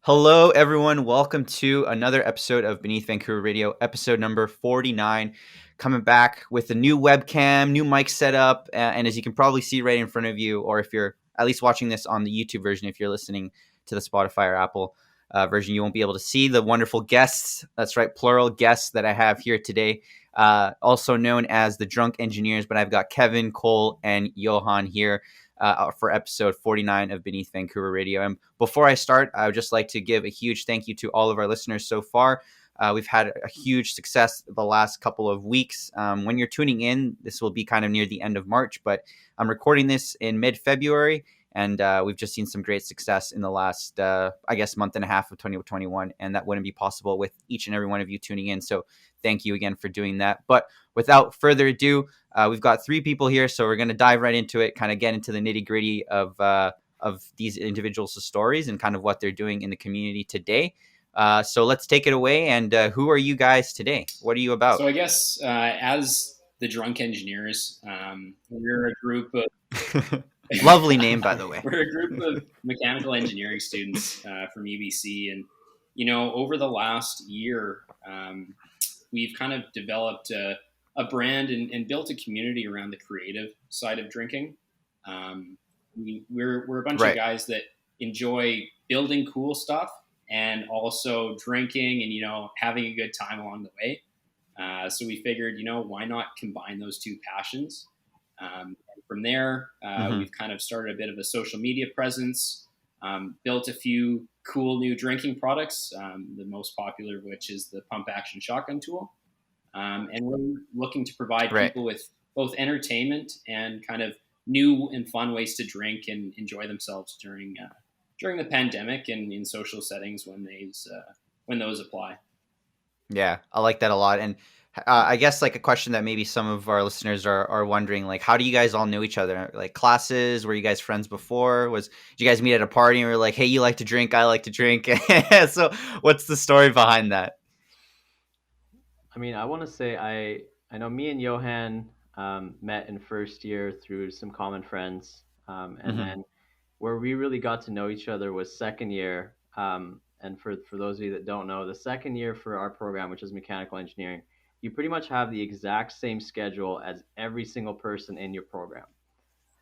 Hello, everyone. Welcome to another episode of Beneath Vancouver Radio, episode number 49. Coming back with a new webcam, new mic setup, and as you can probably see right in front of you, or if you're at least watching this on the YouTube version, if you're listening to the Spotify or Apple version, you won't be able to see the wonderful guests. That's right, plural guests that I have here today, also known as the Drunk Engineers. But I've got Kevin, Cole, and Yohan here for episode 49 of Beneath Vancouver Radio. And before I start, I would just like to give a huge thank you to all of our listeners so far. We've had a huge success the last couple of weeks. When you're tuning in, this will be kind of near the end of March, but I'm recording this in mid-February, and we've just seen some great success in the last, month and a half of 2021, and that wouldn't be possible with each and every one of you tuning in. So thank you again for doing that. But without further ado, we've got three people here, so we're going to dive right into it, kind of get into the nitty-gritty of these individuals' stories and kind of what they're doing in the community today. So let's take it away. And who are you guys today? What are you about? So I guess as the Drunk Engineers, we're a group of... Lovely name, by the way. We're a group of mechanical engineering students from UBC. And, over the last year, we've kind of developed a brand and built a community around the creative side of drinking. We're a bunch of guys that enjoy building cool stuff and also drinking and, having a good time along the way. So we figured, why not combine those two passions? And from there, we've kind of started a bit of a social media presence, built a few cool new drinking products, the most popular of which is the pump action shotgun tool. And we're looking to provide people with both entertainment and kind of new and fun ways to drink and enjoy themselves during the pandemic and in social settings when those apply. Yeah, I like that a lot. And I guess like a question that maybe some of our listeners are wondering, like, how do you guys all know each other? Like classes? Were you guys friends before? Did you guys meet at a party and were like, hey, you like to drink, I like to drink? So what's the story behind that? I mean, I want to say I know me and Yohan met in first year through some common friends. And then where we really got to know each other was second year. And for those of you that don't know, the second year for our program, which is mechanical engineering, you pretty much have the exact same schedule as every single person in your program.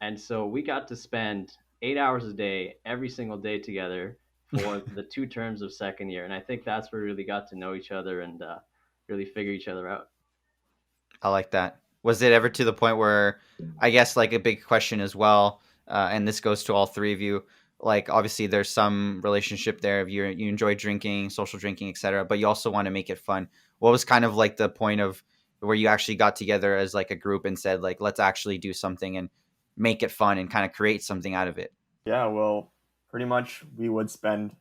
And so we got to spend 8 hours a day, every single day together for the 2 terms of second year. And I think that's where we really got to know each other and really figure each other out. I like that. Was it ever to the point where, I guess like a big question as well, and this goes to all three of you, like obviously there's some relationship there if you enjoy drinking, social drinking, etc., but you also want to make it fun. What was kind of like the point of where you actually got together as like a group and said like, let's actually do something and make it fun and kind of create something out of it? Yeah, well, pretty much we would spend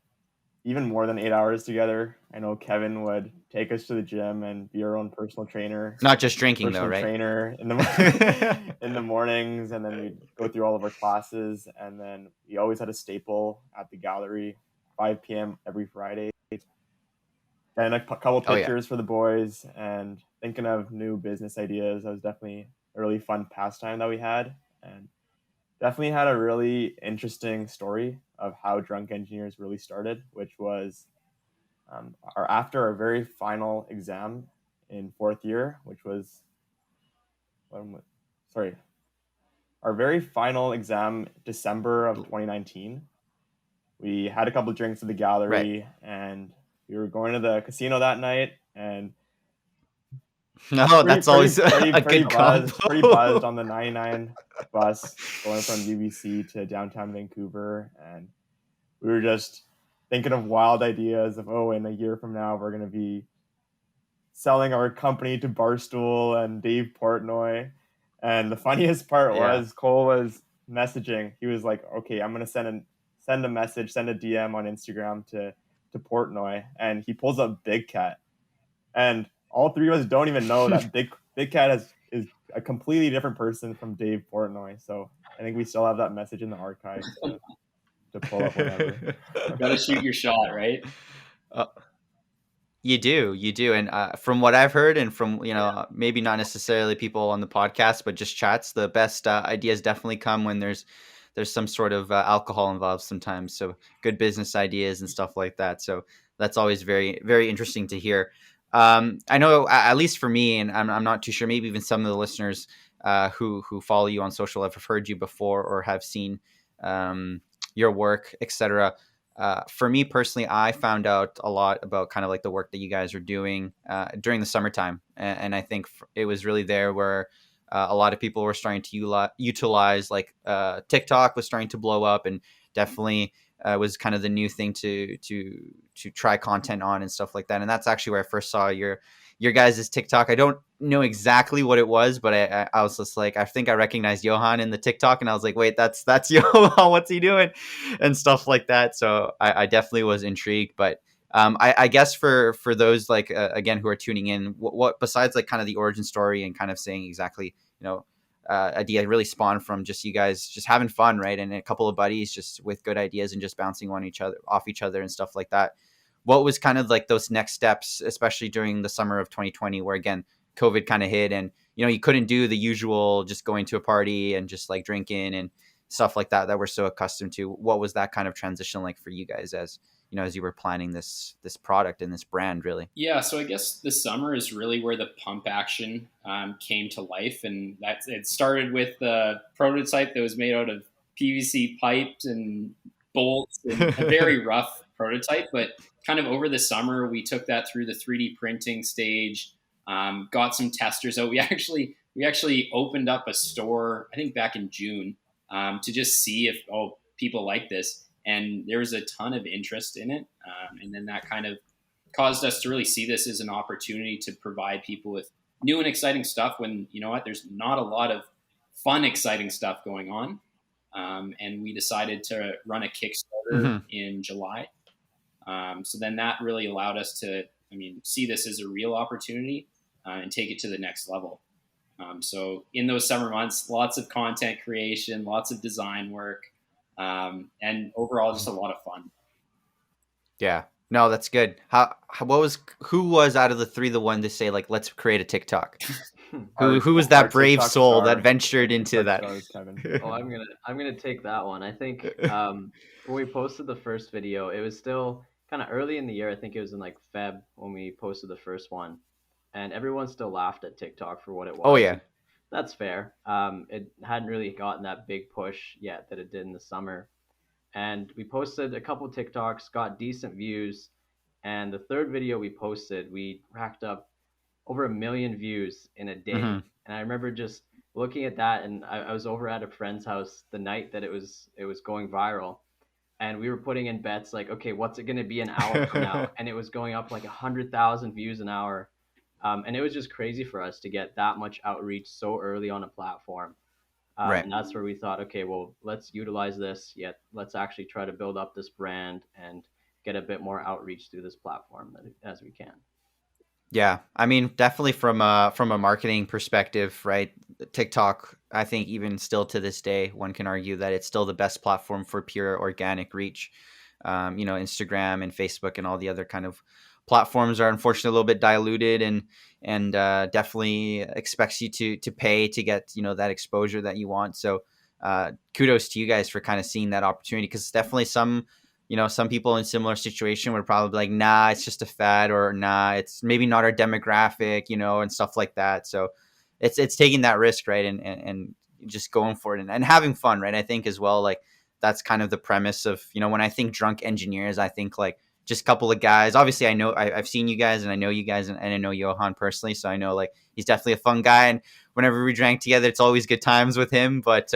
even more than 8 hours together. I know Kevin would take us to the gym and be our own personal trainer. Not just drinking though, right? Trainer in the mornings, and then we'd go through all of our classes, and then we always had a staple at the gallery, 5 p.m. every Friday. And a couple pictures for the boys, and thinking of new business ideas. That was definitely a really fun pastime that we had, and definitely had a really interesting story of how Drunk Engineers really started, which was after our very final exam in fourth year, which was our very final exam, December of 2019. We had a couple of drinks at the gallery, and we were going to the casino that night, and that's always a good combo. Pretty buzzed on the 99 bus going from UBC to downtown Vancouver, and we were just thinking of wild ideas of, in a year from now we're going to be selling our company to Barstool and Dave Portnoy. And the funniest part was Cole was messaging. He was like, okay, I'm going to send a message, send a DM on Instagram to Portnoy, and he pulls up Big Cat, and all three of us don't even know that Big Cat is a completely different person from Dave Portnoy. So I think we still have that message in the archives to pull up whenever. Gotta shoot your shot, right? You do. And from what I've heard, and from, maybe not necessarily people on the podcast, but just chats, the best ideas definitely come when there's there's some sort of alcohol involved sometimes. So good business ideas and stuff like that. So that's always very, very interesting to hear. I know, at least for me, and I'm not too sure, maybe even some of the listeners who follow you on social have heard you before or have seen your work, etc. For me personally, I found out a lot about kind of like the work that you guys are doing during the summertime, and I think it was really there where a lot of people were starting to utilize like TikTok was starting to blow up, and definitely was kind of the new thing to try content on and stuff like that. And that's actually where I first saw your guys' TikTok. I don't know exactly what it was, but I was just like, I think I recognized Yohan in the TikTok, and I was like, wait, that's Yohan. What's he doing? And stuff like that. So I definitely was intrigued. But I guess for those like again who are tuning in, what besides like kind of the origin story and kind of saying exactly, idea really spawned from just you guys just having fun, right? And a couple of buddies just with good ideas and just bouncing off each other and stuff like that. What was kind of like those next steps, especially during the summer of 2020, where again, COVID kind of hit and, you couldn't do the usual, just going to a party and just like drinking and stuff like that we're so accustomed to. What was that kind of transition like for you guys as you were planning this product and this brand really? Yeah, so I guess the summer is really where the pump action came to life, and it started with the prototype that was made out of PVC pipes and bolts, and a very rough prototype. But kind of over the summer, we took that through the 3D printing stage, got some testers out. We actually opened up a store, I think back in June, to just see if people like this. And there was a ton of interest in it. And then that kind of caused us to really see this as an opportunity to provide people with new and exciting stuff when, there's not a lot of fun, exciting stuff going on. And we decided to run a Kickstarter in July. So then that really allowed us to, see this as a real opportunity and take it to the next level. So in those summer months, lots of content creation, lots of design work, and overall just a lot of fun. Yeah, no, that's good. Who was out of the three the one to say like, let's create a TikTok? Who was that brave TikTok soul star, that ventured into that? I'm gonna take that one. I think when we posted the first video, it was still kind of early in the year. I think it was in like Feb when we posted the first one, and everyone still laughed at TikTok for what it was. Oh yeah, that's fair. It hadn't really gotten that big push yet that it did in the summer. And we posted a couple TikToks, got decent views. And the third video we posted, we racked up over 1 million views in a day. And I remember just looking at that, and I was over at a friend's house the night that it was going viral. And we were putting in bets like, okay, what's it going to be an hour from now? And it was going up like 100,000 views an hour. And it was just crazy for us to get that much outreach so early on a platform. Right. And that's where we thought, okay, well, let's utilize this. Yet let's actually try to build up this brand and get a bit more outreach through this platform as we can. Yeah, definitely from a marketing perspective, right? TikTok, I think even still to this day, one can argue that it's still the best platform for pure organic reach. Instagram and Facebook and all the other kind of platforms are unfortunately a little bit diluted and definitely expects you to pay to get that exposure that you want. So kudos to you guys for kind of seeing that opportunity, because definitely some people in similar situation would probably be like, nah, it's just a fad, or nah, it's maybe not our demographic, and stuff like that. So it's taking that risk, right, and just going for it and having fun, right? I think as well, like that's kind of the premise of when I think drunk engineers, I think like just a couple of guys. Obviously, I know I've seen you guys, and I know you guys, and I know Yohan personally, so I know like he's definitely a fun guy. And whenever we drank together, it's always good times with him. But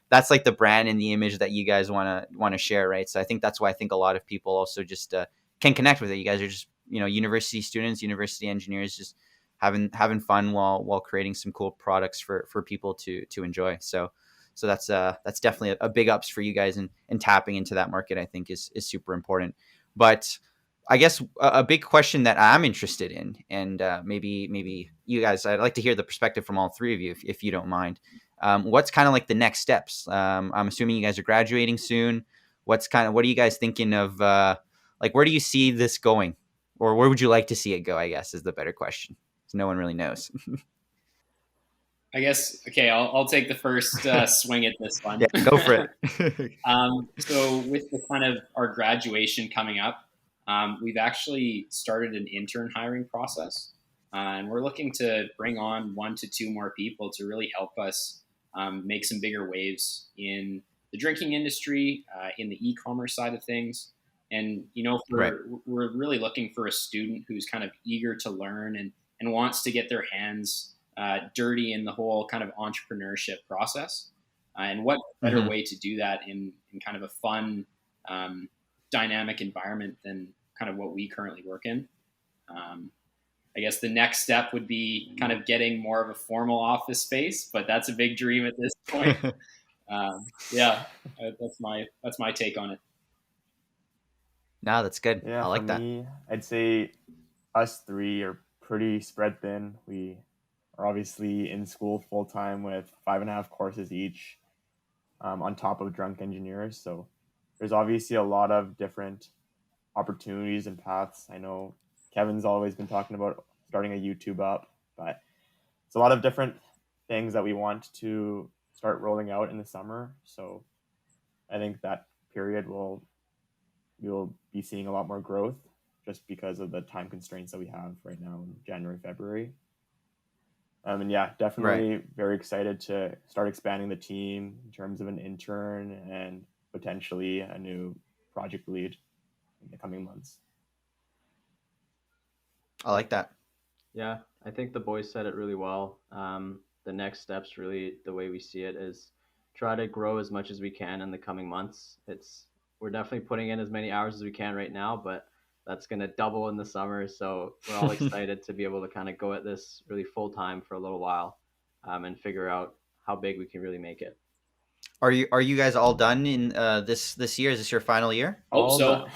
that's like the brand and the image that you guys want to share, right? So I think that's why I think a lot of people also just can connect with it. You guys are just university students, university engineers, just having fun while creating some cool products for people to enjoy. So that's definitely a big ups for you guys, and tapping into that market, I think is super important. But I guess a big question that I'm interested in, and maybe you guys, I'd like to hear the perspective from all three of you, if you don't mind. What's kind of like the next steps? I'm assuming you guys are graduating soon. What are you guys thinking of? Like, where do you see this going, or where would you like to see it go? I guess is the better question. So no one really knows. I guess, okay, I'll take the first swing at this one. Yeah, go for it. So with the kind of our graduation coming up, we've actually started an intern hiring process. And we're looking to bring on 1 to 2 more people to really help us make some bigger waves in the drinking industry, in the e-commerce side of things. And, Right. we're really looking for a student who's kind of eager to learn and wants to get their hands dirty in the whole kind of entrepreneurship process. And what better way to do that in kind of a fun, dynamic environment than kind of what we currently work in. I guess the next step would be kind of getting more of a formal office space, but that's a big dream at this point. Yeah, that's my take on it. No, that's good. Yeah, I like for that. me, I'd say us three are pretty spread thin. We are obviously in school full time with 5.5 courses each, on top of drunk engineers. So there's obviously a lot of different opportunities and paths. I know Kevin's always been talking about starting a YouTube up, but it's a lot of different things that we want to start rolling out in the summer. So I think that period we'll be seeing a lot more growth just because of the time constraints that we have right now in January, February. And yeah, definitely very excited to start expanding the team in terms of an intern and potentially a new project lead in the coming months. I like that. Yeah, I think the boys said it really well. The next steps, really, the way we see it, is try to grow as much as we can in the coming months. We're definitely putting in as many hours as we can right now, but that's going to double in the summer. So we're all excited to be able to kind of go at this really full time for a little while, and figure out how big we can really make it. Are you guys all done in this year? Is this your final year? Hope so.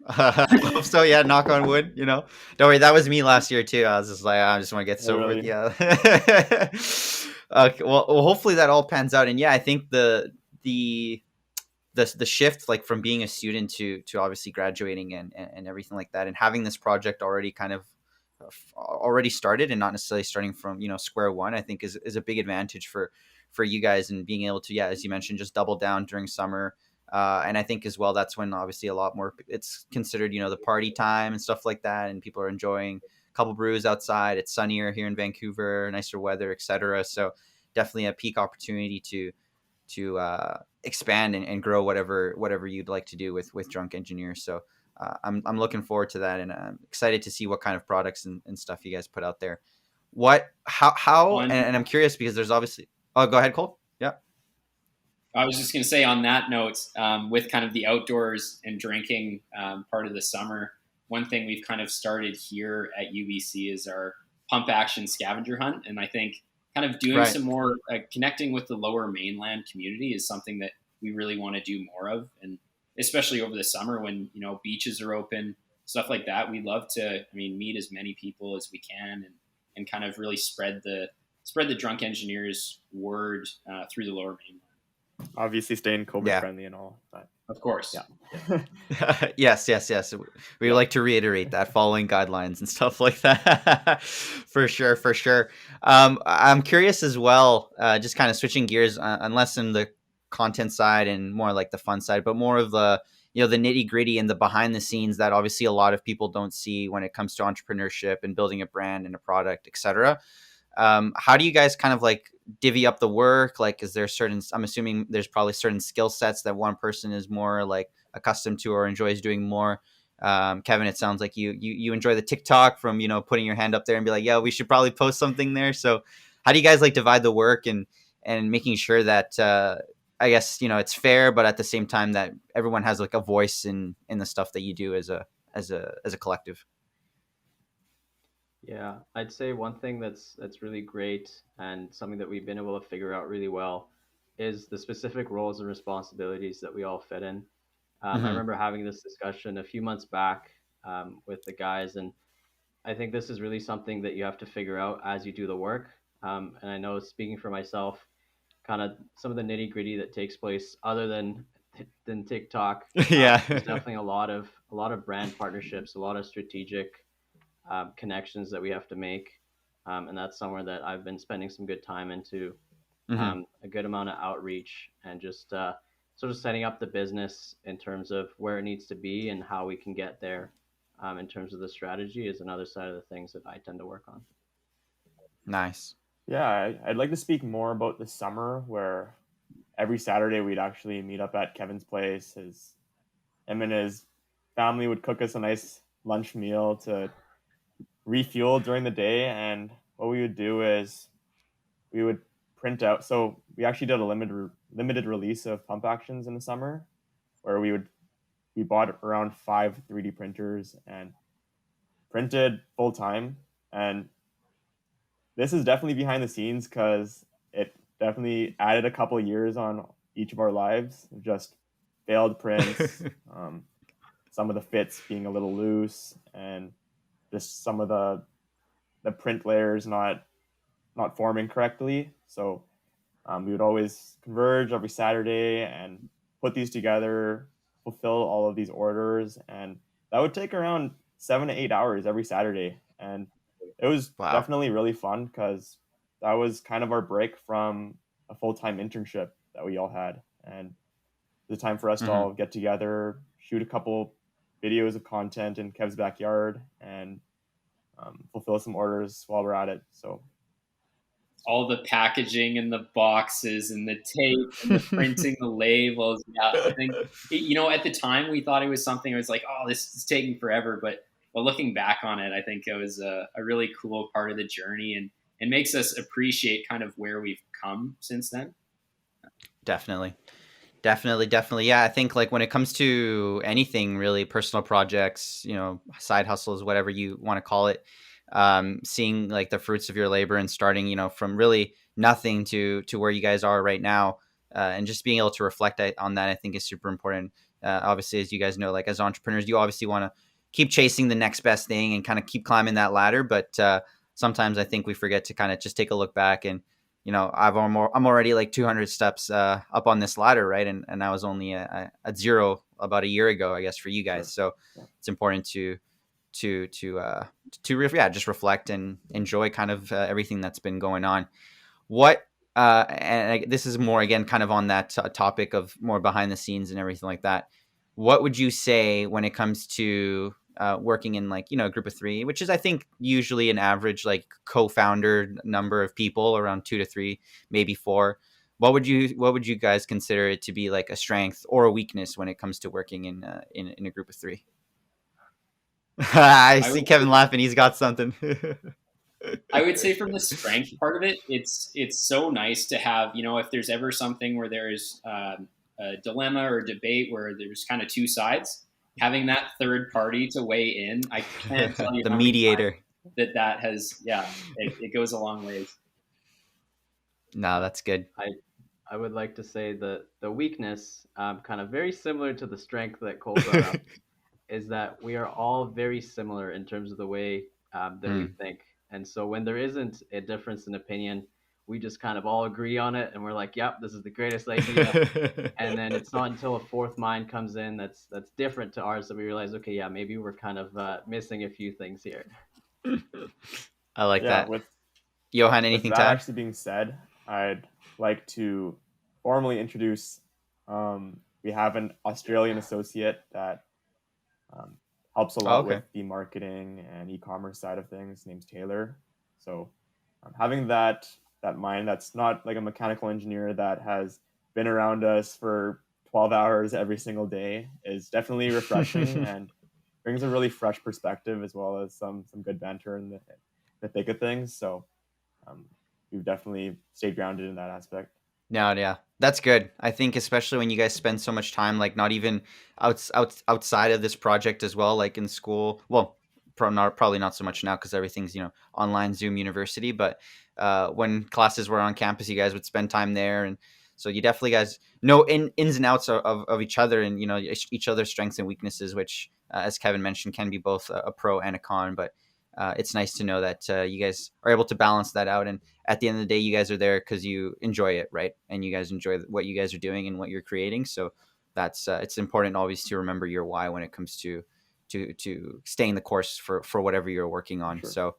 I hope so. Yeah, knock on wood. Don't worry, that was me last year too. I was just like, I just want to get sober. Really? Yeah. Okay. Well, hopefully that all pans out. And yeah, I think the shift, like from being a student to obviously graduating and everything like that, and having this project already kind of already started and not necessarily starting from square one, I think is a big advantage for you guys, and being able to, yeah, as you mentioned, just double down during summer. And I think as well, that's when obviously a lot more, it's considered, the party time and stuff like that. And people are enjoying a couple brews outside. It's sunnier here in Vancouver, nicer weather, etc. So definitely a peak opportunity to expand and grow whatever you'd like to do with Drunk Engineers. So I'm looking forward to that, and I'm excited to see what kind of products and stuff you guys put out there. How and I'm curious because there's obviously. Oh, go ahead, Cole. Yeah. I was just going to say on that note, with kind of the outdoors and drinking part of the summer, one thing we've kind of started here at UBC is our pump action scavenger hunt. And I think kind of doing some more connecting with the lower mainland community is something that we really want to do more of. And especially over the summer when, beaches are open, stuff like that. We'd love to, meet as many people as we can and kind of really spread the Drunk Engineers word through the lower mainland. Obviously staying COVID friendly and all, but of course. Yeah. Yes. We like to reiterate that, following guidelines and stuff like that. For sure. I'm curious as well, just kind of switching gears, unless in the content side and more like the fun side, but more of the the nitty gritty and the behind the scenes that obviously a lot of people don't see when it comes to entrepreneurship and building a brand and a product, etc. How do you guys kind of like divvy up the work? Like, is there I'm assuming there's probably certain skill sets that one person is more like accustomed to or enjoys doing more. Kevin, it sounds like you enjoy the TikTok from, putting your hand up there and be like, yeah, we should probably post something there. So how do you guys like divide the work and making sure that, I guess, it's fair, but at the same time that everyone has like a voice in the stuff that you do as a collective? Yeah, I'd say one thing that's really great and something that we've been able to figure out really well is the specific roles and responsibilities that we all fit in. I remember having this discussion a few months back with the guys, and I think this is really something that you have to figure out as you do the work. And I know, speaking for myself, kind of some of the nitty gritty that takes place other than TikTok. Yeah, there's definitely a lot of brand partnerships, a lot of strategic connections that we have to make. and that's somewhere that I've been spending some good time into, Mm-hmm. a good amount of outreach, and just sort of setting up the business in terms of where it needs to be and how we can get there. In terms of the strategy is another side of the things that I tend to work on. Nice. Yeah, I'd like to speak more about the summer where every Saturday we'd actually meet up at Kevin's place. Him and his family would cook us a nice lunch meal to refuel during the day. And what we would do is we would print out. So we actually did a limited release of pump actions in the summer, where we bought around 5 3D printers and printed full time. And this is definitely behind the scenes because it definitely added a couple of years on each of our lives. Just failed prints, some of the fits being a little loose, and just some of the print layers not forming correctly. So we would always converge every Saturday and put these together, fulfill all of these orders, and that would take around 7 to 8 hours every Saturday. And it was Wow. definitely really fun because that was kind of our break from a full-time internship that we all had, and the time for us to Mm-hmm. all get together, shoot a couple videos of content in Kev's backyard, and fulfill some orders while we're at it. So All the packaging and the boxes and the tape and the printing the labels. Yeah, I think at the time we thought it was something. It was like, oh, this is taking forever. But looking back on it, I think it was a really cool part of the journey, and makes us appreciate kind of where we've come since then. Definitely. Yeah, I think like when it comes to anything really, personal projects, side hustles, whatever you want to call it, seeing like the fruits of your labor and starting, from really nothing to where you guys are right now, and just being able to reflect on that, I think is super important. Obviously, as you guys know, like as entrepreneurs, you obviously want to keep chasing the next best thing and kind of keep climbing that ladder. But sometimes I think we forget to kind of just take a look back and, I'm already like 200 steps up on this ladder, right? And I was only at zero about a year ago, I guess, for you guys. sure. So Yeah. it's important to just reflect and enjoy kind of everything that's been going on. What this is more again kind of on that topic of more behind the scenes and everything like that. What would you say when it comes to working in like a group of three, which is I think usually an average like co-founder number of people, around 2 to 3, maybe 4. What would you guys consider it to be like a strength or a weakness when it comes to working in a group of 3? I see Kevin laughing. He's got something. I would say from the strength part of it, it's so nice to have, if there's ever something where there's a dilemma or debate where there's kind of two sides, having that third party to weigh in. I can't tell you the how many mediator. times that has, it goes a long ways. No, that's good. I would like to say that the weakness, kind of very similar to the strength that Cole brought up, is that we are all very similar in terms of the way that we think. And so when there isn't a difference in opinion, we just kind of all agree on it, and we're like, "Yep, this is the greatest idea." And then it's not until a fourth mind comes in that's different to ours that we realize, okay, yeah, maybe we're kind of missing a few things here. I like that. With Yohan, anything with to that add? actually being said, I'd like to formally introduce. We have an Australian associate that helps a lot with the marketing and e-commerce side of things. His name's Taylor. So having that mind that's not like a mechanical engineer that has been around us for 12 hours every single day is definitely refreshing and brings a really fresh perspective, as well as some good banter in the thick of things. So we've definitely stayed grounded in that aspect. No, yeah, that's good. I think especially when you guys spend so much time, like not even outside of this project as well, like in school. Well, probably not so much now because everything's online Zoom university. But when classes were on campus, you guys would spend time there, and so you definitely guys know ins and outs of each other, and each other's strengths and weaknesses, which as Kevin mentioned can be both a pro and a con. But it's nice to know that you guys are able to balance that out. And at the end of the day, you guys are there because you enjoy it, right? And you guys enjoy what you guys are doing and what you're creating. So that's it's important always to remember your why when it comes to staying the course for whatever you're working on. Sure. So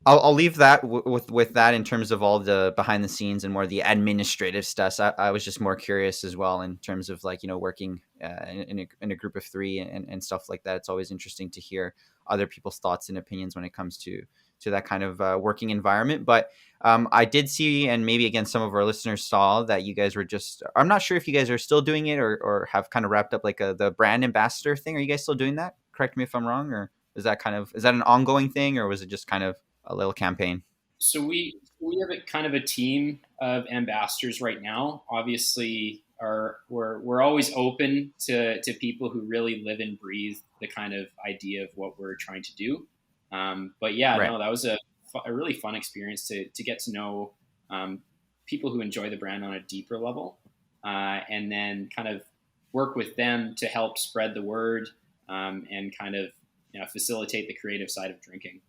I'll leave that with that in terms of all the behind the scenes and more the administrative stuff. I was just more curious as well in terms of like, working in a group of three and stuff like that. It's always interesting to hear other people's thoughts and opinions when it comes to that kind of working environment. But I did see, and maybe again, some of our listeners saw that you guys were just, I'm not sure if you guys are still doing it or have kind of wrapped up like the brand ambassador thing. Are you guys still doing that? Correct me if I'm wrong, or is that an ongoing thing, or was it just kind of a little campaign? So we have a kind of a team of ambassadors right now. Obviously, we're always open to people who really live and breathe the kind of idea of what we're trying to do. But yeah, Right. no, that was a really fun experience to get to know people who enjoy the brand on a deeper level, and then kind of work with them to help spread the word and kind of facilitate the creative side of drinking.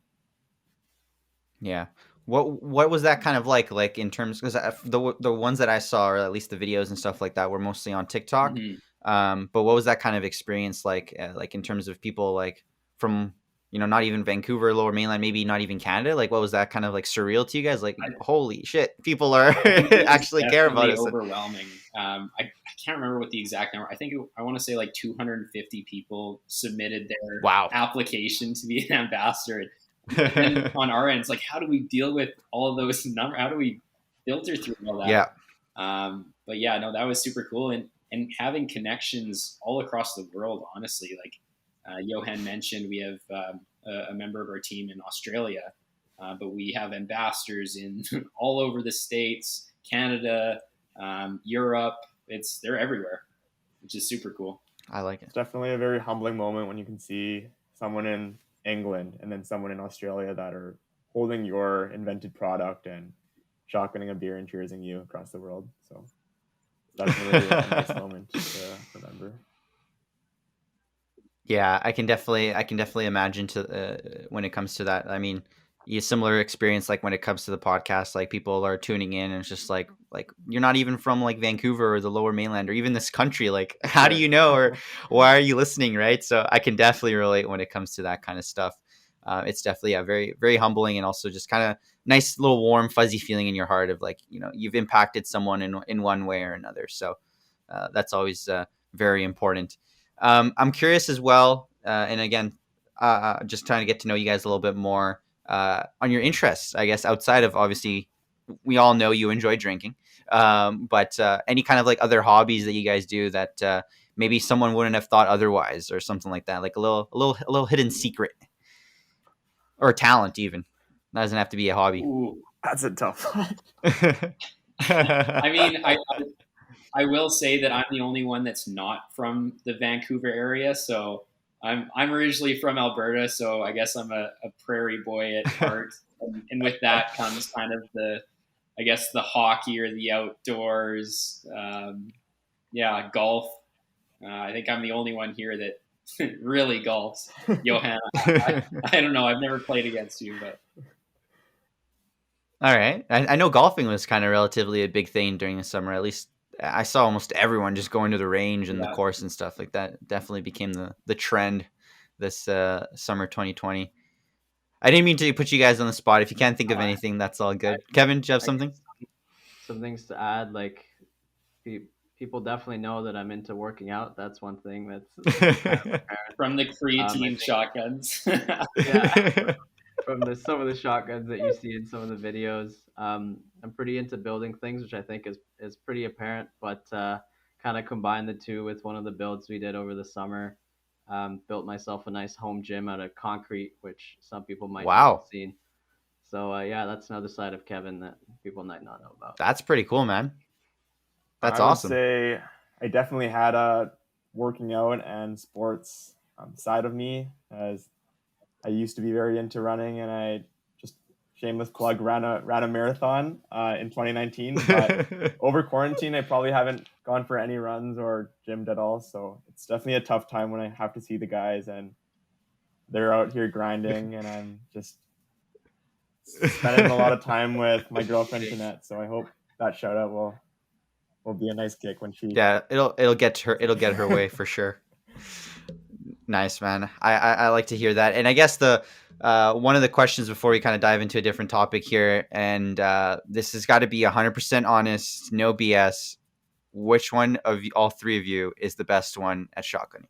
Yeah. What was that kind of like in terms, because the ones that I saw, or at least the videos and stuff like that, were mostly on TikTok. But what was that kind of experience like in terms of people like from not even Vancouver, Lower Mainland, maybe not even Canada? Like, what was that kind of like surreal to you guys? Like, holy shit, people are actually care about us. Overwhelming. I can't remember what the exact number. I want to say like 250 people submitted their application to be an ambassador. And on our end, it's like, how do we deal with all of those numbers? How do we filter through all that? Yeah. But yeah, no, that was super cool. And having connections all across the world, honestly, like Yohan mentioned, we have a member of our team in Australia, but we have ambassadors in all over the States, Canada, Europe. They're everywhere, which is super cool. I like it. It's definitely a very humbling moment when you can see someone in England and then someone in Australia that are holding your invented product and shotgunning a beer and cheersing you across the world. So definitely a nice moment to remember. Yeah, I can definitely imagine when it comes to that. I mean, a similar experience like when it comes to the podcast, like people are tuning in and it's just like you're not even from like Vancouver or the Lower Mainland or even this country. Like, how do you know, or why are you listening, right? So I can definitely relate when it comes to that kind of stuff. It's definitely very, very humbling, and also just kind of nice little warm fuzzy feeling in your heart of like, you've impacted someone in one way or another. So that's always very important. I'm curious as well, and again, just trying to get to know you guys a little bit more on your interests, I guess, outside of, obviously, we all know you enjoy drinking, but any kind of like other hobbies that you guys do that maybe someone wouldn't have thought otherwise, or something like that, like a little hidden secret or talent even. That doesn't have to be a hobby. Ooh, that's a tough one. I mean, I will say that I'm the only one that's not from the Vancouver area. So I'm originally from Alberta. So I guess I'm a prairie boy at heart. and with that comes kind of the hockey or the outdoors. Golf. I think I'm the only one here that really golfs. Yohan, I don't know. I've never played against you, but. All right. I know golfing was kind of relatively a big thing during the summer. At least I saw almost everyone just going to the range and the course and stuff like that. Definitely became the trend this summer 2020. I didn't mean to put you guys on the spot. If you can't think of anything, that's all good. Kevin, do you have something? Some things to add, like people definitely know that I'm into working out. That's one thing that's kind of from the creatine shotguns. Yeah. From some of the shotguns that you see in some of the videos. I'm pretty into building things, which I think is pretty apparent, but kind of combine the two with one of the builds we did over the summer. Built myself a nice home gym out of concrete, which some people might not have seen. So that's another side of Kevin that people might not know about. That's pretty cool, man. That's awesome. I would say I definitely had a working out and sports side of me, as I used to be very into running, and I just, shameless plug, ran a marathon in 2019. But over quarantine, I probably haven't gone for any runs or gymmed at all. So it's definitely a tough time when I have to see the guys and they're out here grinding, and I'm just spending a lot of time with my girlfriend Jeanette. So I hope that shout out will be a nice kick when she. Yeah, it'll get her way for sure. Nice, man. I like to hear that. And I guess the one of the questions before we kind of dive into a different topic here, and this has got to be 100% honest, no BS. Which one of all three of you is the best one at shotgunning?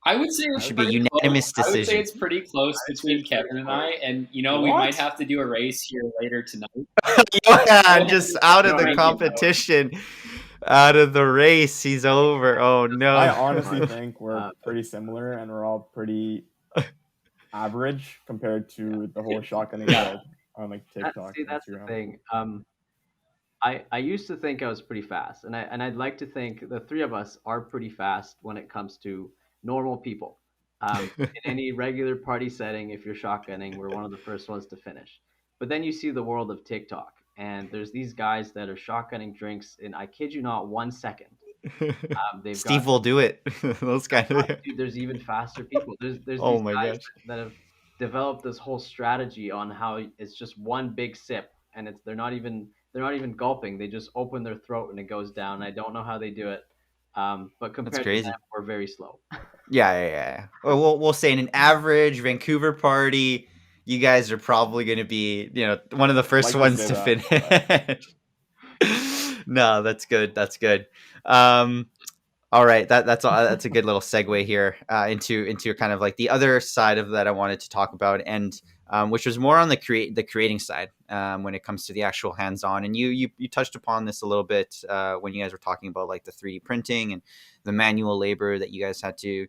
I would say It it's should be a pretty close. unanimous I would say decision. it's pretty close between Kevin and I, and we What? might have to do a race here later tonight. Yohan just out of the Johan, competition, out of the race. He's over. Oh no! I honestly think we're pretty similar, and we're all pretty average compared to the whole shotgunning world on like TikTok. That's the thing. I used to think I was pretty fast, and I'd like to think the three of us are pretty fast when it comes to normal people. In any regular party setting, if you're shotgunning, we're one of the first ones to finish. But then you see the world of TikTok, and there's these guys that are shotgunning drinks in, I kid you not, 1 second. Steve will do it. Those kind of. Dude, there's even faster people. There's Oh these my guys gosh. that have developed this whole strategy on how it's just one big sip, and they're not even gulping. They just open their throat and it goes down. I don't know how they do it, but compared to them, we're very slow. Yeah. Well, we'll say in an average Vancouver party, you guys are probably going to be, one of the first ones to finish. No, that's good. That's good. All right, that's a good little segue here into kind of like the other side of that I wanted to talk about, and which was more on the creating side when it comes to the actual hands-on. And you touched upon this a little bit when you guys were talking about like the 3D printing and the manual labor that you guys had to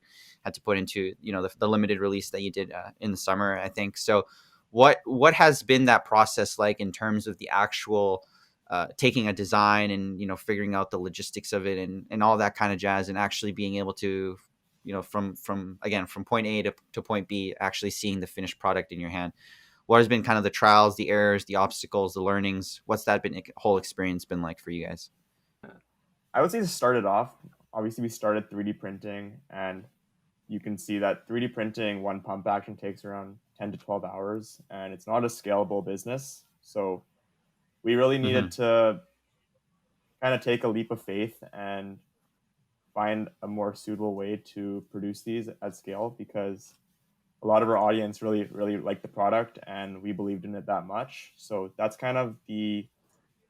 put into the limited release that you did in the summer, I think. So what has been that process like in terms of the actual taking a design and figuring out the logistics of it and all that kind of jazz, and actually being able to from point A to point B, actually seeing the finished product in your hand? What has been kind of the trials, the errors, the obstacles, the learnings? What's that whole experience been like for you guys? I would say to start it off, obviously we started 3D printing, and you can see that 3D printing, one pump action takes around 10 to 12 hours, and it's not a scalable business. So we really needed to kind of take a leap of faith and find a more suitable way to produce these at scale, because a lot of our audience really, really liked the product and we believed in it that much. So that's kind of the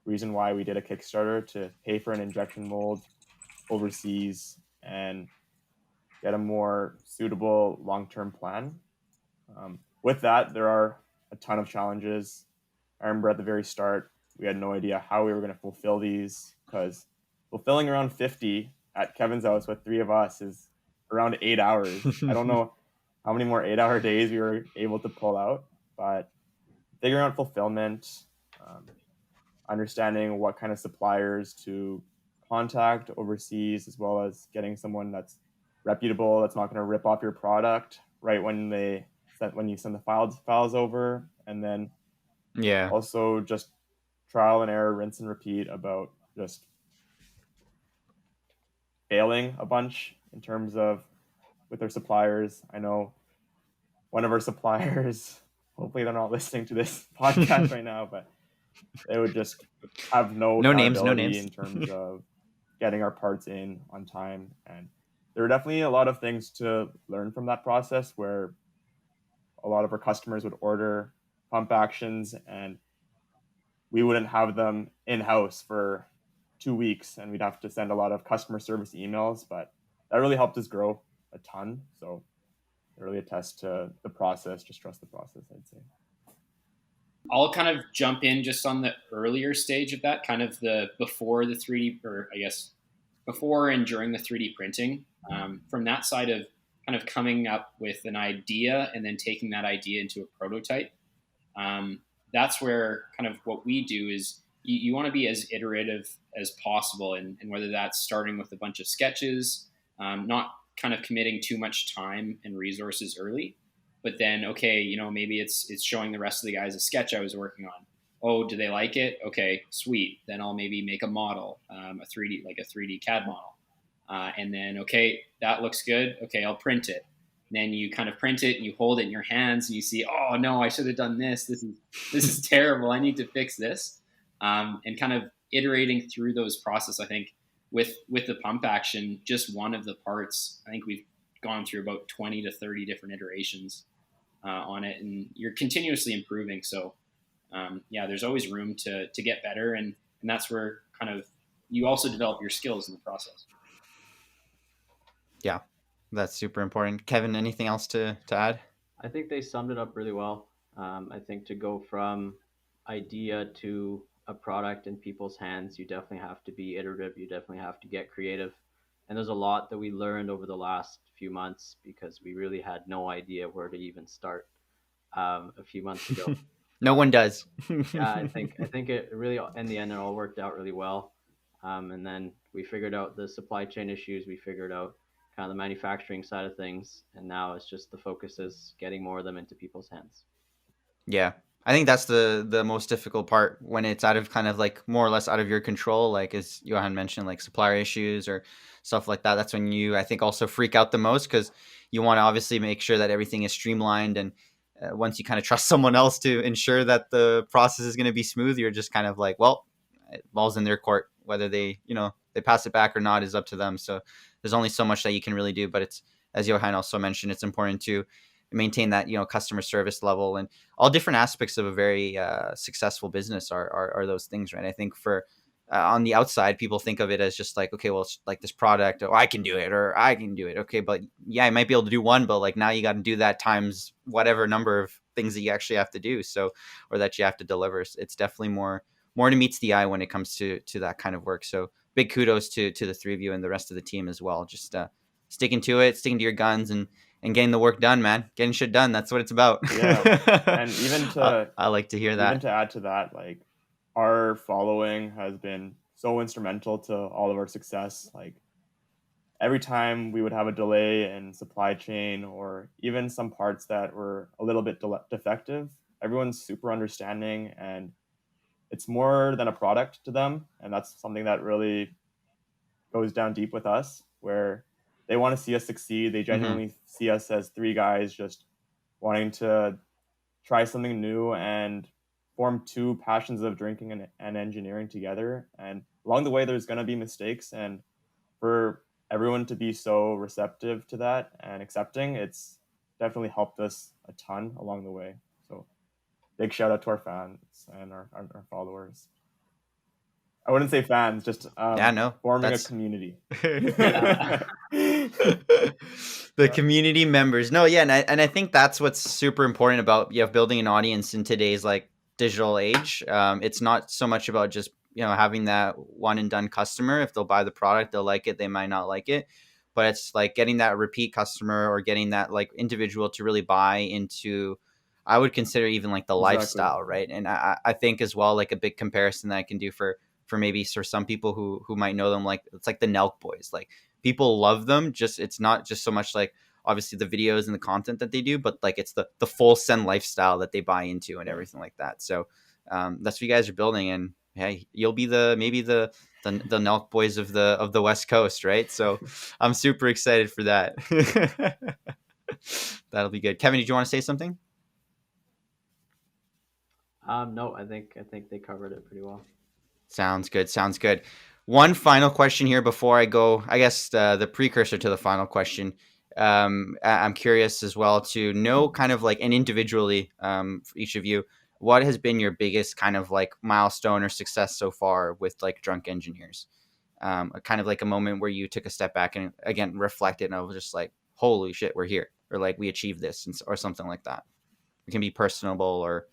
reason why we did a Kickstarter, to pay for an injection mold overseas and get a more suitable long-term plan. With that, there are a ton of challenges. I remember at the very start, we had no idea how we were going to fulfill these, because fulfilling around 50 at Kevin's house with 3 of us is around 8 hours. I don't know how many more 8-hour days we were able to pull out, but figuring out fulfillment, understanding what kind of suppliers to contact overseas, as well as getting someone that's reputable, that's not going to rip off your product right when you send the files over. And then also just trial and error, rinse and repeat about just failing a bunch in terms of with our suppliers. I know one of our suppliers, hopefully they're not listening to this podcast right now, but they would just have no names in terms of getting our parts in on time. And there were definitely a lot of things to learn from that process, where a lot of our customers would order pump actions and we wouldn't have them in-house for 2 weeks, and we'd have to send a lot of customer service emails. But that really helped us grow a ton. So I really attest to the process. Just trust the process, I'd say. I'll kind of jump in just on the earlier stage of that, kind of the before the 3D, or I guess before and during the 3D printing. From that side of kind of coming up with an idea and then taking that idea into a prototype. That's where kind of what we do is you want to be as iterative as possible. And whether that's starting with a bunch of sketches, not kind of committing too much time and resources early, but then, okay, maybe it's showing the rest of the guys a sketch I was working on. Oh, do they like it? Okay, sweet. Then I'll maybe make a model, a 3D CAD model. And then, okay, that looks good. Okay, I'll print it. Then you kind of print it and you hold it in your hands and you see, oh no, I should have done this. This is terrible. I need to fix this. And kind of iterating through those process. I think with the pump action, just one of the parts, I think we've gone through about 20 to 30 different iterations on it, and you're continuously improving. So there's always room to get better, and that's where kind of you also develop your skills in the process. Yeah, that's super important. Kevin, anything else to add? I think they summed it up really well. I think to go from idea to a product in people's hands, you definitely have to be iterative. You definitely have to get creative. And there's a lot that we learned over the last few months because we really had no idea where to even start a few months ago. No one does. Yeah, I think it really, in the end, it all worked out really well. And then we figured out the supply chain issues. We figured out kind of the manufacturing side of things, and now it's just the focus is getting more of them into people's hands. Yeah, I think that's the most difficult part when it's out of kind of like more or less out of your control, like as Yohan mentioned, like supplier issues or stuff like that. That's when you, I think, also freak out the most because you want to obviously make sure that everything is streamlined, and once you kind of trust someone else to ensure that the process is going to be smooth, you're just kind of like, well, ball's in their court. Whether they pass it back or not is up to them. So there's only so much that you can really do. But it's, as Yohan also mentioned, it's important to maintain that customer service level, and all different aspects of a very successful business are those things, right? I think for on the outside, people think of it as just like, okay, well, it's like this product, or I can do it, or I can do it. Okay, but yeah, I might be able to do one, but like now you got to do that times whatever number of things that you actually have to do, so, or that you have to deliver. It's definitely more to meets the eye when it comes to that kind of work. So big kudos to the three of you and the rest of the team as well. Just sticking to it, sticking to your guns, and getting the work done, man. Getting shit done. That's what it's about. Yeah. And even to I like to hear that. Even to add to that, like our following has been so instrumental to all of our success. Like every time we would have a delay in supply chain or even some parts that were a little bit defective, everyone's super understanding, and it's more than a product to them. And that's something that really goes down deep with us, where they want to see us succeed. They genuinely see us as three guys just wanting to try something new and form two passions of drinking and engineering together. And along the way, there's going to be mistakes. And for everyone to be so receptive to that and accepting, it's definitely helped us a ton along the way. So big shout out to our fans and our followers. I wouldn't say fans, just forming a community. The community members. No, yeah, and I think that's what's super important about building an audience in today's like digital age. It's not so much about just having that one and done customer. If they'll buy the product, they'll like it. They might not like it, but it's like getting that repeat customer or getting that like individual to really buy into. I would consider even like the lifestyle, right? And I think as well, like a big comparison that I can do for maybe for some people who might know them, like it's like the Nelk Boys. Like people love them. Just it's not just so much like obviously the videos and the content that they do, but like it's the full send lifestyle that they buy into and everything like that. So that's what you guys are building, and hey, you'll be maybe the Nelk Boys of the West Coast, right? So I'm super excited for that. That'll be good. Kevin, did you want to say something? No, I think they covered it pretty well. Sounds good. One final question here before I go, I guess the precursor to the final question. I'm curious as well to know kind of like, and individually for each of you, what has been your biggest kind of like milestone or success so far with like Drunk Engineers? Kind of like a moment where you took a step back and again reflected and I was just like, holy shit, we're here, or like we achieved this, or something like that. It can be personable or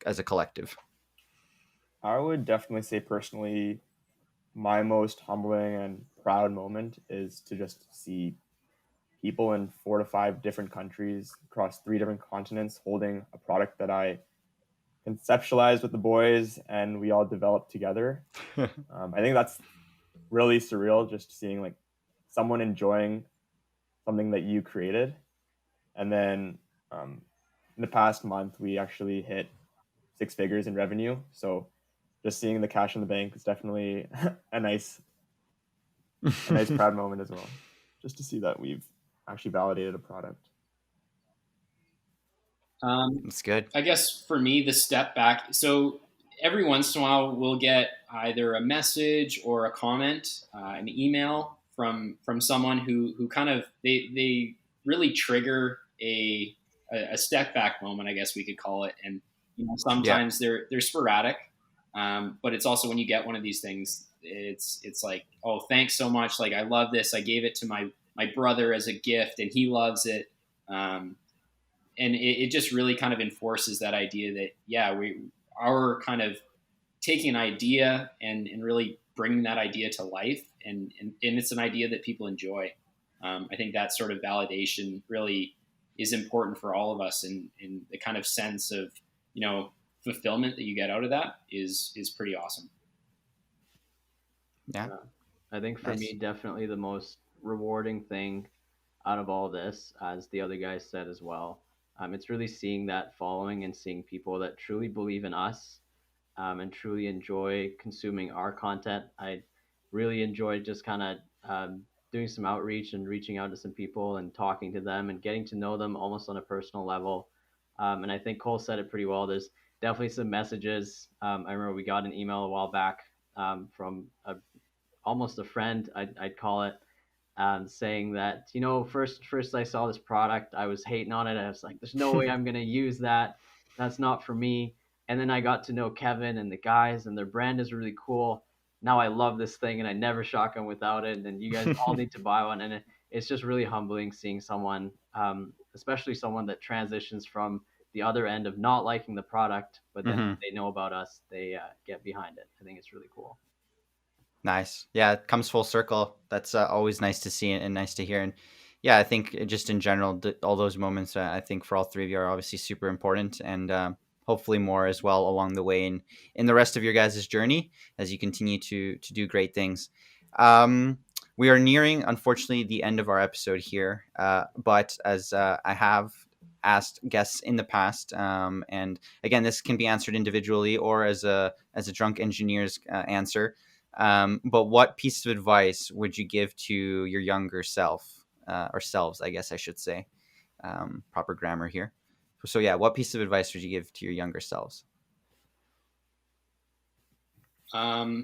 as a collective. I would definitely say personally, my most humbling and proud moment is to just see people in 4 to 5 different countries across 3 different continents holding a product that I conceptualized with the boys and we all developed together. I think that's really surreal, just seeing like someone enjoying something that you created. And then in the past month, we actually hit 6 figures in revenue. So just seeing the cash in the bank is definitely a nice proud moment as well. Just to see that we've actually validated a product. That's good. I guess for me, the step back. So every once in a while, we'll get either a message or a comment, an email from someone who kind of they really trigger a step back moment, I guess we could call it. And sometimes they're sporadic, but it's also when you get one of these things, it's like, oh, thanks so much. Like, I love this. I gave it to my brother as a gift, and he loves it. And it just really kind of enforces that idea that, we are kind of taking an idea and really bringing that idea to life. And it's an idea that people enjoy. I think that sort of validation really is important for all of us. And the kind of sense of, fulfillment that you get out of that is pretty awesome. Yeah. I think for me, definitely the most rewarding thing out of all this, as the other guys said as well, it's really seeing that following and seeing people that truly believe in us, and truly enjoy consuming our content. I really enjoyed just kind of doing some outreach and reaching out to some people and talking to them and getting to know them almost on a personal level. And I think Cole said it pretty well. There's definitely some messages. I remember we got an email a while back from almost a friend, I'd call it, saying that, first I saw this product, I was hating on it. I was like, there's no way I'm going to use that. That's not for me. And then I got to know Kevin and the guys, and their brand is really cool. Now I love this thing, and I never shotgun without it. And you guys all need to buy one. And it's just really humbling seeing someone, especially someone that transitions from the other end of not liking the product, but then they know about us, they get behind it. I think it's really cool. Nice. Yeah, it comes full circle. That's always nice to see and nice to hear. And yeah, I think just in general, all those moments, I think for all three of you are obviously super important, and hopefully more as well along the way in the rest of your guys' journey as you continue to do great things. We are nearing, unfortunately, the end of our episode here. But as I have asked guests in the past, and again, this can be answered individually or as a drunk engineer's answer. But what piece of advice would you give to your younger self, or selves, I guess I should say, proper grammar here. So yeah, what piece of advice would you give to your younger selves? I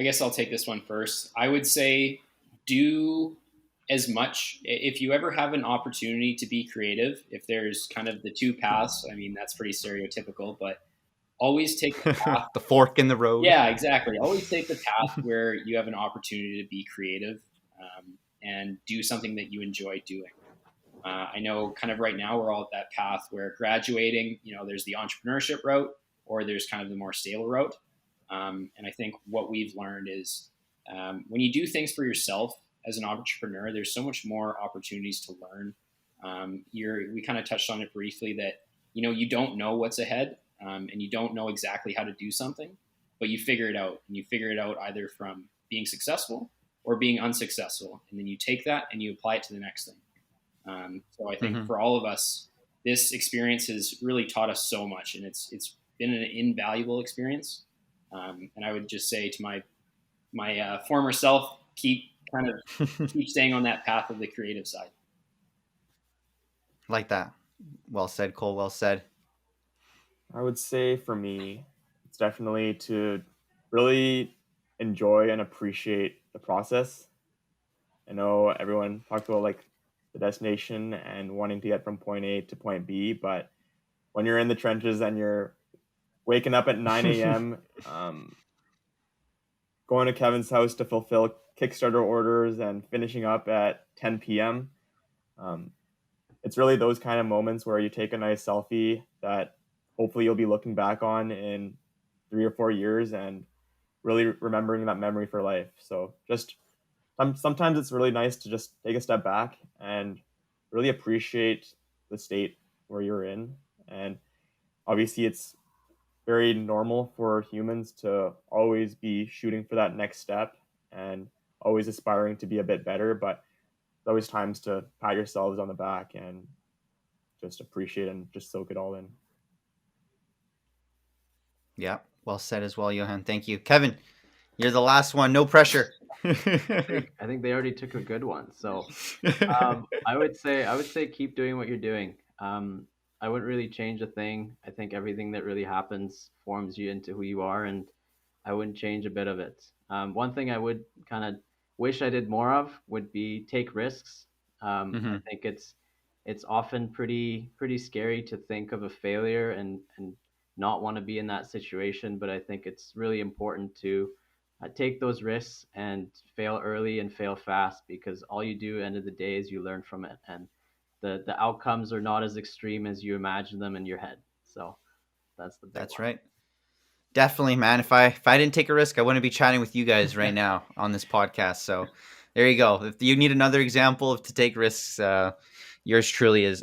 guess I'll take this one first. I would say do as much. If you ever have an opportunity to be creative, if there's kind of the two paths, I mean, that's pretty stereotypical, but always take the path. The fork in the road. Yeah, exactly. Always take the path where you have an opportunity to be creative, and do something that you enjoy doing. I know kind of right now we're all at that path where graduating, there's the entrepreneurship route, or there's kind of the more stable route. And I think what we've learned is when you do things for yourself as an entrepreneur, there's so much more opportunities to learn. We kind of touched on it briefly that, you don't know what's ahead, and you don't know exactly how to do something, but you figure it out, and you figure it out either from being successful or being unsuccessful. And then you take that and you apply it to the next thing. So I think for all of us, this experience has really taught us so much, and it's been an invaluable experience. And I would just say to my former self, keep staying on that path of the creative side. Like that. Well said, Cole. Well said. I would say for me, it's definitely to really enjoy and appreciate the process. I know everyone talks about like the destination and wanting to get from point A to point B, but when you're in the trenches and you're waking up at 9 a.m., going to Kevin's house to fulfill Kickstarter orders and finishing up at 10 p.m., it's really those kind of moments where you take a nice selfie that hopefully you'll be looking back on in 3 or 4 years and really remembering that memory for life. So just sometimes it's really nice to just take a step back and really appreciate the state where you're in. And obviously it's very normal for humans to always be shooting for that next step and always aspiring to be a bit better, but there's always times to pat yourselves on the back and just appreciate and just soak it all in. Yeah, well said as well, Yohan. Thank you. Kevin, you're the last one. No pressure. I think they already took a good one. So I would say keep doing what you're doing. I wouldn't really change a thing. I think everything that really happens forms you into who you are, and I wouldn't change a bit of it. One thing I would kind of wish I did more of would be take risks. I think it's often pretty scary to think of a failure and not want to be in that situation. But I think it's really important to take those risks and fail early and fail fast, because all you do end of the day is you learn from it, and the outcomes are not as extreme as you imagine them in your head. So that's the big That's one. right. Definitely, man. If I didn't take a risk, I wouldn't be chatting with you guys right now on this podcast. So there you go. If you need another example of to take risks, yours truly is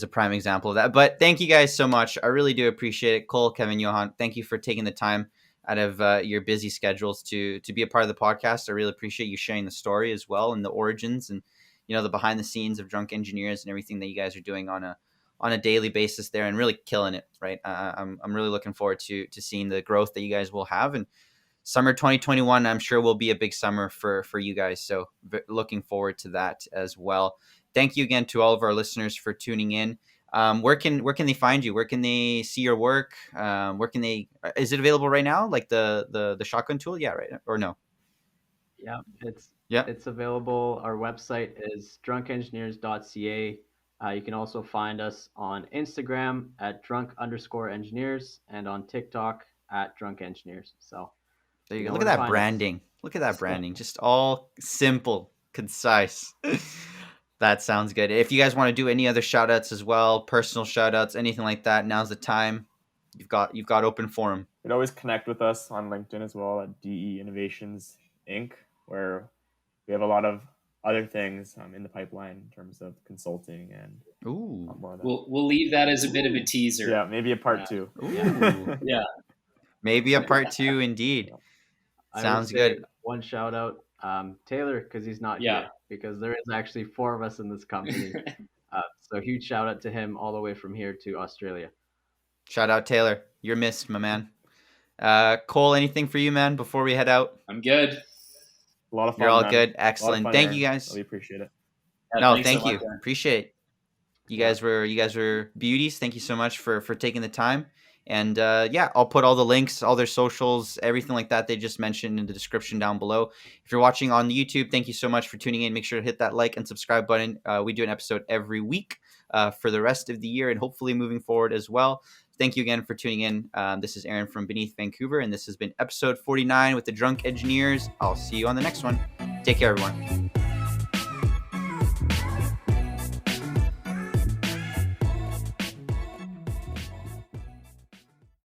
a prime example of that. But thank you guys so much. I really do appreciate it. Cole, Kevin, Yohan, thank you for taking the time out of your busy schedules to be a part of the podcast. I really appreciate you sharing the story as well, and the origins, and the behind the scenes of Drunk Engineers and everything that you guys are doing on a daily basis there, and really killing it. Right. I'm really looking forward to seeing the growth that you guys will have, and summer 2021, I'm sure will be a big summer for you guys. So looking forward to that as well. Thank you again to all of our listeners for tuning in. Where can they find you? Where can they see your work? Where can they? Is it available right now? Like the shotgun tool? Yeah, right. Or no? Yeah, Yeah. it's available. Our website is drunkengineers.ca. You can also find us on Instagram at drunk_engineers and on TikTok at drunk engineers. So there you go. Look at that branding. Look at that branding. Just all simple, concise. That sounds good. If you guys want to do any other shout outs as well, personal shout outs, anything like that, now's the time. You've got open forum. You can always connect with us on LinkedIn as well at DE Innovations Inc., where we have a lot of other things in the pipeline in terms of consulting and more of that. We'll leave that as a bit of a teaser. Yeah, maybe a part two. Yeah. Maybe a part two indeed. Sounds good. One shout out, Taylor, because he's not here, because there is actually 4 of us in this company. So huge shout out to him all the way from here to Australia. Shout out Taylor. You're missed, my man. Cole, anything for you, man, before we head out? I'm good. A lot of fun. You're all man. good. Excellent. Fun, thank Aaron. you guys. Really appreciate it. No, thank you. So appreciate it. You guys were beauties. Thank you so much for taking the time. And I'll put all the links, all their socials, everything like that they just mentioned in the description down below. If you're watching on YouTube, thank you so much for tuning in. Make sure to hit that like and subscribe button. We do an episode every week for the rest of the year and hopefully moving forward as well. Thank you again for tuning in. This is Aaron from Beneath Vancouver, and this has been episode 49 with the Drunk Engineers. I'll see you on the next one. Take care, everyone.